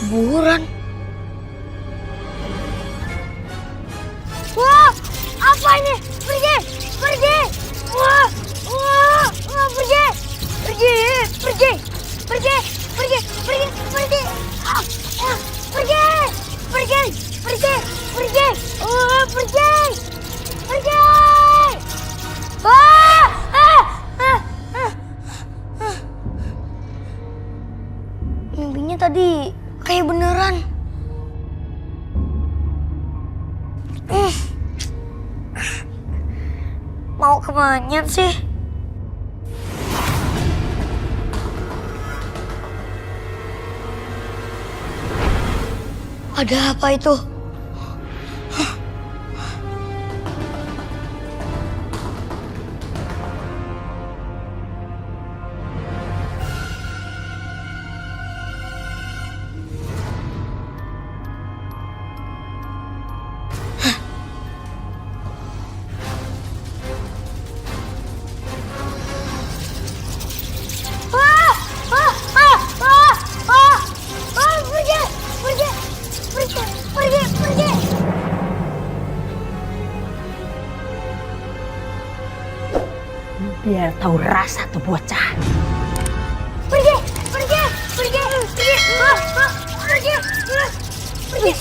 Kuburan. Wah, apa ini? Pergi, pergi. Wah, pergi, pergi, pergi, pergi, pergi, pergi, pergi. Pergi, pergi, pergi, pergi. Pergi, pergi. Mimpinya tadi kayak beneran. Mau kemana sih? Ada apa itu? Biar tahu rasa tuh bocah. Pergi, pergi, pergi, pergi, pergi, pergi,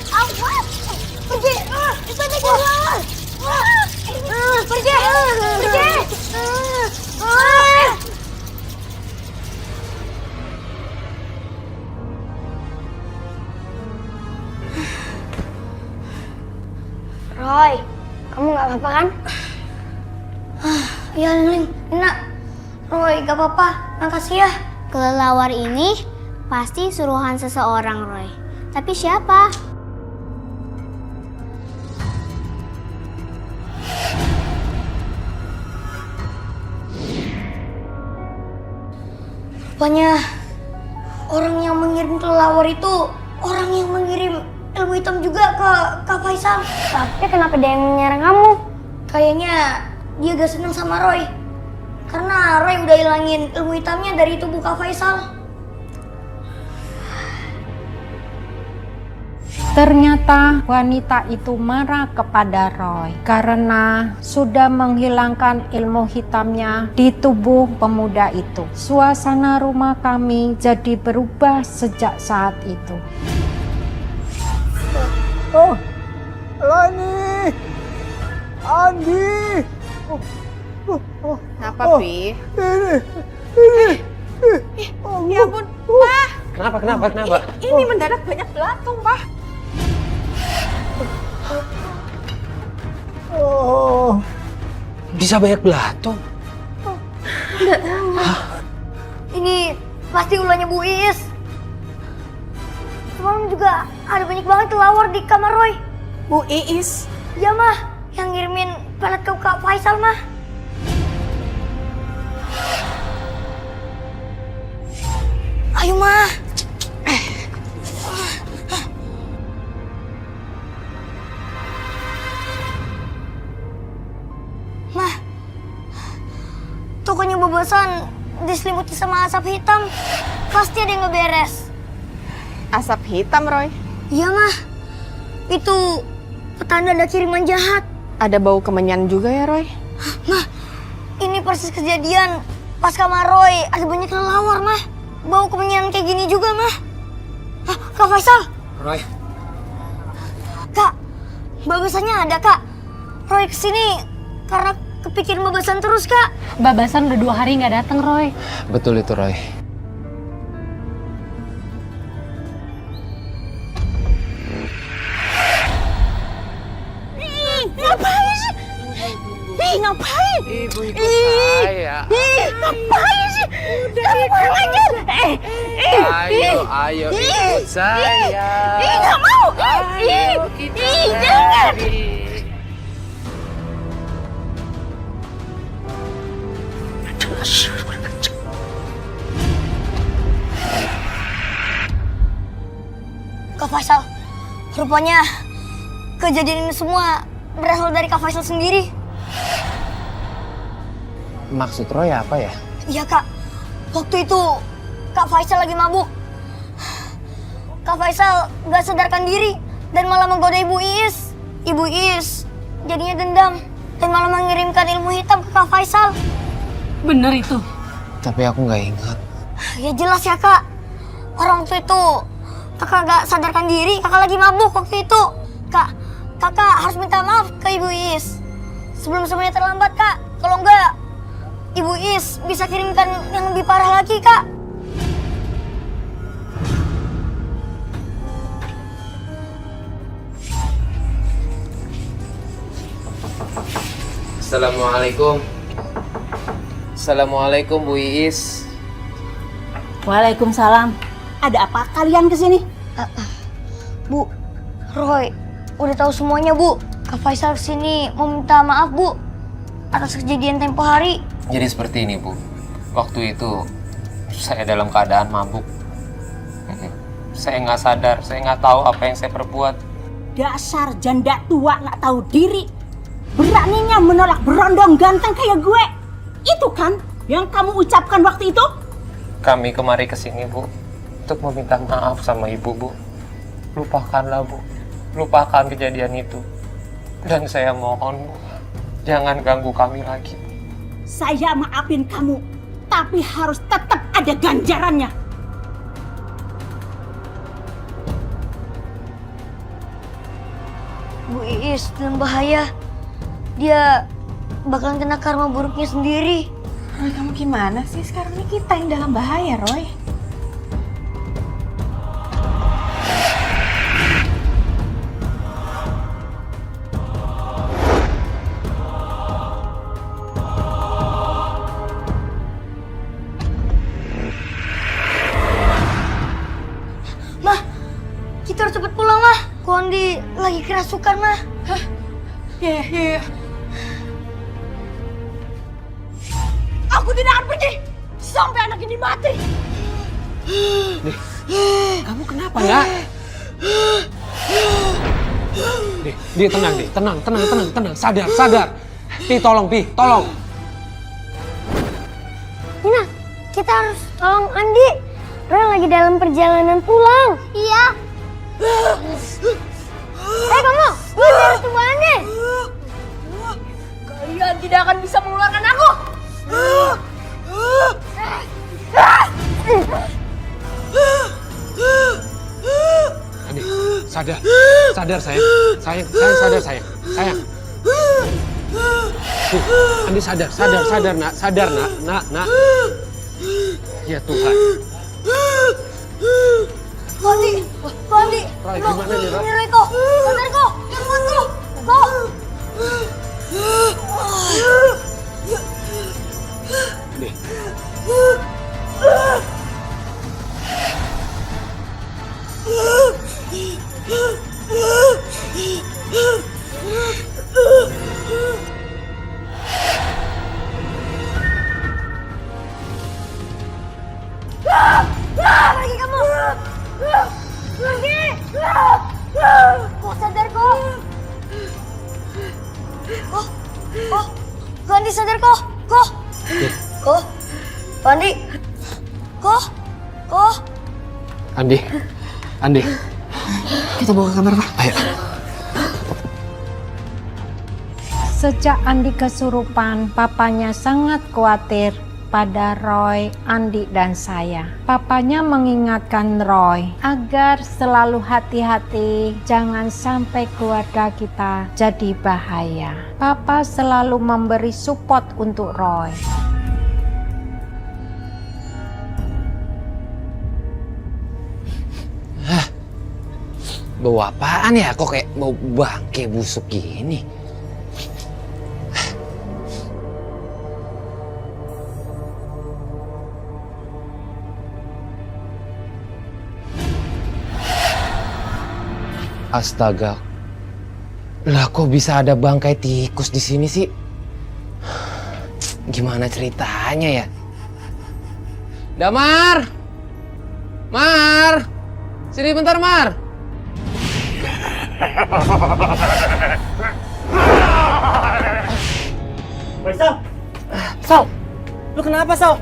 awas, pergi, pergi keluar, pergi, pergi. Roy, kamu nggak apa-apa kan? Ya, Ling, Nina, Roy, gak apa-apa, makasih ya. Kelelawar ini pasti suruhan seseorang, Roy. Tapi siapa? Rupanya orang yang mengirim kelelawar itu orang yang mengirim ilmu hitam juga ke Kak Faisal. Tapi kenapa dia yang menyerang kamu? Kayaknya dia gak seneng sama Roy. Karena Roy udah hilangin ilmu hitamnya dari tubuh Kak Faisal. Ternyata wanita itu marah kepada Roy karena sudah menghilangkan ilmu hitamnya di tubuh pemuda itu. Suasana rumah kami jadi berubah sejak saat itu. Oh, Lani, Andi. Kenapa, Pi? Ini. Ya ampun, Pak. Kenapa? Ini mendadak banyak belatung, Pak. Oh, Bisa banyak belatung. Nggak tahu. Ini pasti ulahnya Bu Iis. Semalam juga ada banyak banget kelelawar di kamar Roy. Bu Iis. Ya mah, yang ngirimin pelet ke Kak Faisal mah. Ayo mah. Mah, tokonya Bobosan diselimuti sama asap hitam. Pasti ada yang nggak beres. Asap hitam, Roy. Iya mah, itu petanda ada kiriman jahat. Ada bau kemenyan juga ya, Roy? Mah, ini persis kejadian pas kamar Roy ada banyak kelelawar mah. Bau kemenyan kayak gini juga mah. Kak Faisal. Roy. Kak, babasannya ada kak. Roy kesini karena kepikiran babasan terus kak. Babasan udah 2 hari nggak datang, Roy. Betul itu, Roy. Ngapain sih? Ngapain? Ibu ikut saya. Ngapain sih? Kamu kurang ajar. Ayo ikut saya. Nggak mau. Ayo kita Jangan. pergi. Kak Faisal, rupanya kejadian ini semua berasal dari Kak Faisal sendiri. Maksud Roy apa ya? Iya kak, waktu itu Kak Faisal lagi mabuk. Kak Faisal gak sadarkan diri dan malah menggoda Ibu Iis. Ibu Iis jadinya dendam dan malah mengirimkan ilmu hitam ke Kak Faisal. Bener itu. Tapi aku nggak ingat. Ya jelas ya Kak. Orang waktu itu kakak gak sadarkan diri, kakak lagi mabuk waktu itu. Kakak harus minta maaf ke Ibu Iis. Sebelum semuanya terlambat Kak. Kalau enggak, Ibu Iis bisa kirimkan yang lebih parah lagi Kak. Assalamualaikum. Assalamualaikum Bu Iis. Waalaikumsalam. Ada apa kalian kesini? Bu, Roy udah tahu semuanya Bu. Kak Faisal kesini mau minta maaf Bu atas kejadian tempo hari. Jadi seperti ini Bu. Waktu itu saya dalam keadaan mabuk. Saya nggak sadar, saya nggak tahu apa yang saya perbuat. Dasar janda tua nggak tahu diri. Beraninya menolak berondong ganteng kayak gue. Itu kan yang kamu ucapkan waktu itu? Kami kemari ke sini Bu untuk meminta maaf sama Ibu Bu. Lupakanlah Bu. Lupakan kejadian itu. Dan saya mohon Bu, jangan ganggu kami lagi. Saya maafin kamu, tapi harus tetap ada ganjarannya. Bu Iis dalam bahaya. Dia bakalan kena karma buruknya sendiri. Roy, kamu gimana sih? Sekarang ini kita yang dalam bahaya, Roy. Mah, kita harus cepet pulang Mah. Kondi lagi kerasukan Mah. Hah? Iya. Aku tidak akan pergi sampai anak ini mati. Kamu kenapa nggak? Di tenang, Di. Tenang. Sadar. Pi, tolong. Nina, kita harus tolong Andi. Roy lagi dalam perjalanan pulang. Iya. Kamu, gue harus tunggu Andi. Kalian tidak akan bisa mengeluarkan aku. Andi, sadar sayang. Sayang sadar sayang. Andi sadar nak. Ya Tuhan. Kondi. Roy, gimana nih, Roy? Ini Roy kok. Sadar kok. Yang kuat kok. Nih. Lagi kamu. Lagi. Kok sadar kok. Kondi sadar kok. Kok. Kondi. Kok. Andi. Kita bawa ke kamar, Pak. Ayo. Sejak Andi kesurupan, papanya sangat khawatir pada Roy, Andi, dan saya. Papanya mengingatkan Roy agar selalu hati-hati, jangan sampai keluarga kita jadi bahaya. Papa selalu memberi support untuk Roy. Bau apaan ya? Kok kayak bau bangke busuk gini? Astaga. Lah kok bisa ada bangkai tikus di sini sih? Gimana ceritanya ya? Damar! Mar! Sini bentar, Mar! Faisal! Sal! Lu kenapa, Sal?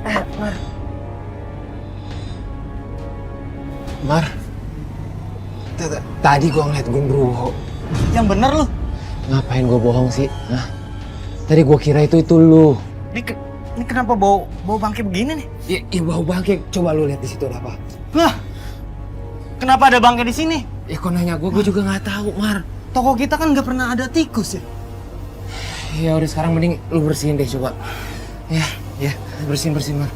Mar, tadi gua ngeliat Gundruwo. Yang bener lu. Ngapain gua bohong sih? Hah? Tadi gua kira itu lu. Ini kenapa bau bangke begini nih? Ya bau bangke. Coba lu lihat di situ ada apa? Lah, kenapa ada bangke di sini? Ya kok nanya gua juga nggak tahu, Mar. Toko kita kan nggak pernah ada tikus ya. Ya udah sekarang mending lu bersihin deh coba. Ya, bersihin Mar.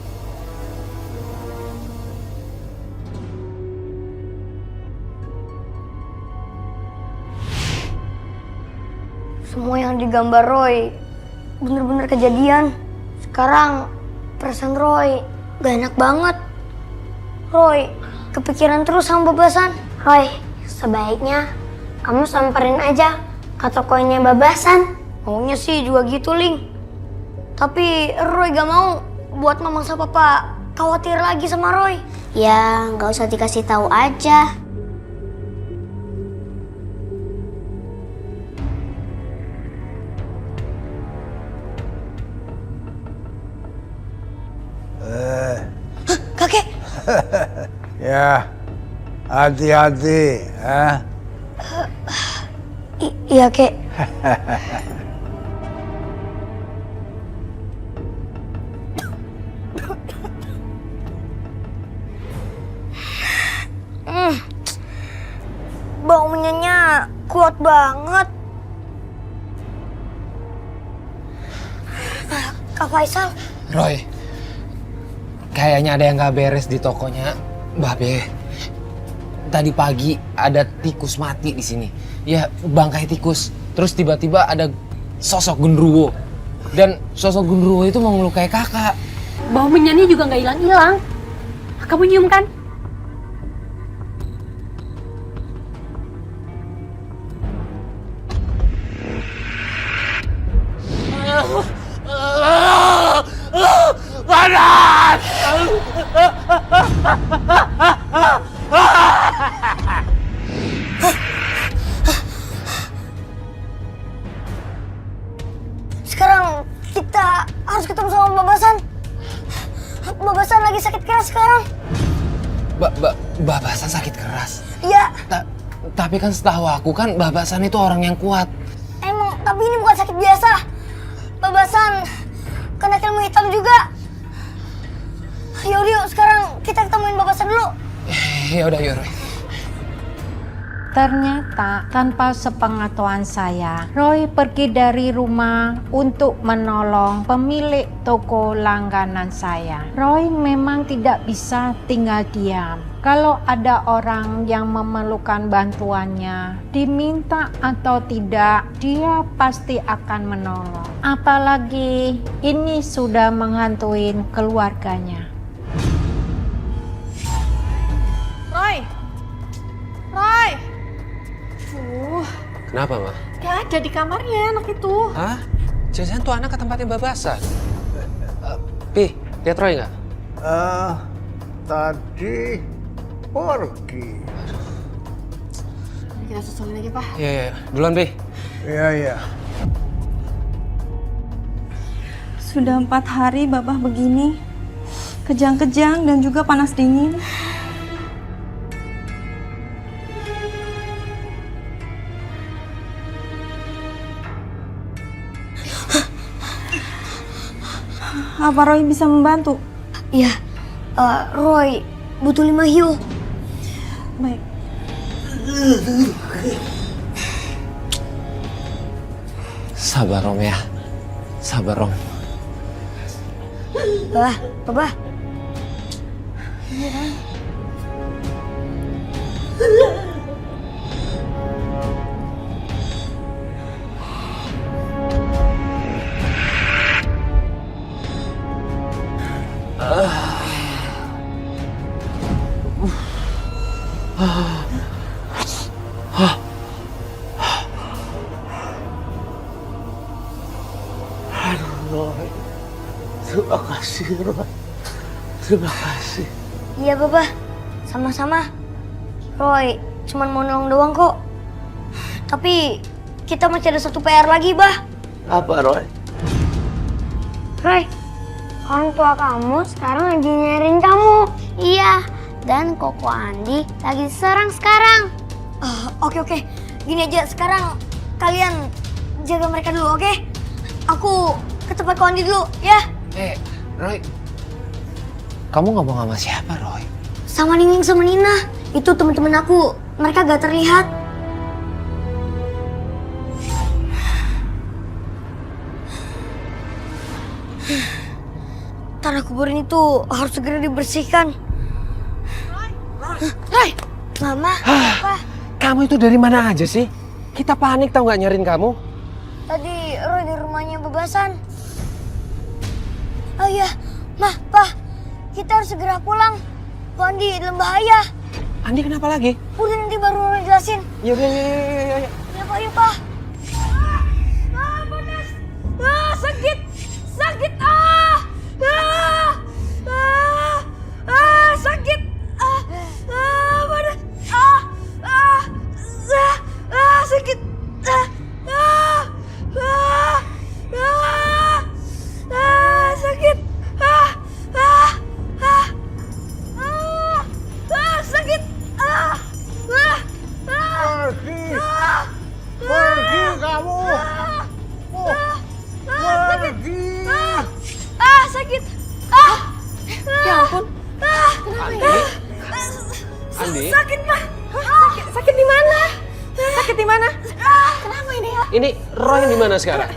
Semua yang digambar Roy bener-bener kejadian. Sekarang perasaan Roy gak enak banget. Roy kepikiran terus sama Babasan. Roy, sebaiknya kamu samperin aja ke tokonya Babasan. Maunya sih juga gitu, Ling. Tapi Roy gak mau buat mama sama papa khawatir lagi sama Roy. Ya, nggak usah dikasih tahu aja. Kakek, Ya, hati-hati, ah. iya kek. Bau menyenya kuat banget. Kak Faisal, Roy, kayaknya ada yang nggak beres di tokonya Mbak Be. Tadi pagi ada tikus mati di sini. Ya, bangkai tikus. Terus tiba-tiba ada sosok Gundruwo. Dan sosok Gundruwo itu mau ngelukai kakak. Bau menyanyi juga nggak hilang-hilang. Kamu nyium kan? Panas! sekarang kita harus ketemu sama Babasan. Babasan lagi sakit keras sekarang. Babasan sakit keras. Iya, Tapi kan setahu aku kan Babasan itu orang yang kuat. emang, tapi ini bukan sakit biasa. Babasan kena ilmu hitam juga. Yaudah yuk, sekarang kita ketemuin Babasan dulu. Ya udah yuk, Roy. Ternyata tanpa sepengetahuan saya, Roy pergi dari rumah untuk menolong pemilik toko langganan saya. Roy memang tidak bisa tinggal diam. Kalau ada orang yang memerlukan bantuannya, diminta atau tidak, dia pasti akan menolong. Apalagi ini sudah menghantuin keluarganya. Roy! Roy! Kenapa, Ma? Gak ada di kamarnya anak itu. Hah? Jangan tuh anak ke tempatnya Babasan. Pi, lihat Roy nggak? Tadi pergi. Kita susulin aja, Pak. Iya. Duluan, Pi. Iya. Sudah 4 hari Babah begini. Kejang-kejang dan juga panas dingin. Apa Roy bisa membantu? Iya, Roy butuh 5 hiu. Baik. Sabar, Rom ya. Sabar, Rom. Babah. Roy, terima kasih, Roy. Terima kasih. Iya, Babah. Sama-sama. Roy cuman mau nolong doang kok. Tapi kita masih ada satu PR lagi, Bah. Apa, Roy? Roy, orang tua kamu sekarang lagi nyariin kamu. Iya, dan Koko Andi lagi diserang sekarang. Oke. Gini aja, sekarang kalian jaga mereka dulu, oke? Aku ke tempat Ko Andi dulu, ya? Roy. Kamu ngomong sama siapa, Roy? Sama Ningning sama Nina. Itu teman-teman aku. Mereka gak terlihat. Tanah kuburan itu harus segera dibersihkan. Roy! Mama, apa? Kamu itu dari mana aja sih? Kita panik tau gak nyariin kamu? Tadi Roy di rumahnya bebasan. Oh iya, Ma, Pa, kita harus segera pulang. Ko Andi dalam bahaya. Andi kenapa lagi? Udah nanti baru Roy jelasin. Yuk. Ya Pak, yuk Pak. Panas. Sakit. Sakit. Sakit. Panas. Sakit. Sakit. Sakit. Pergi kamu! Pergi! Sakit. Ya ampun. Andi? Sakit, Pak. Sakit di mana? Sakit di mana? Kenapa ini ya? Ini Roy di mana sekarang?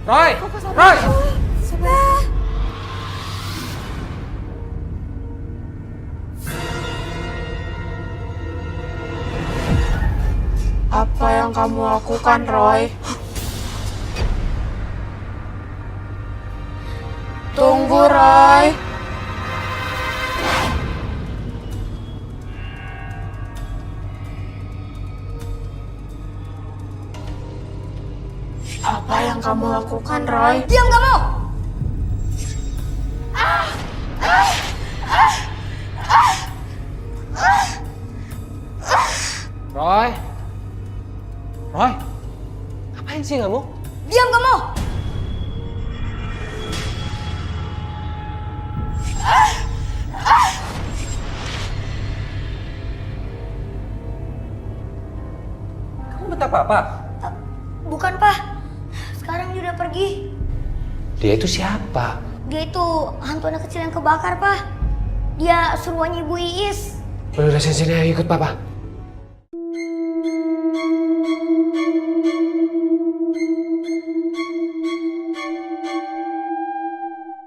Roy! Apa yang kamu lakukan, Roy? Tunggu, Roy. Apa yang kamu lakukan, Roy? Diam kamu! Roy? Ngapain sih kamu? Diam kamu! Kamu betah Papa? Bukan, Pak. Sekarang dia udah pergi. Dia itu siapa? Dia itu hantu anak kecil yang kebakar, Pak. Dia suruhannya Ibu Iis. Udah sini, ayo ikut Papa.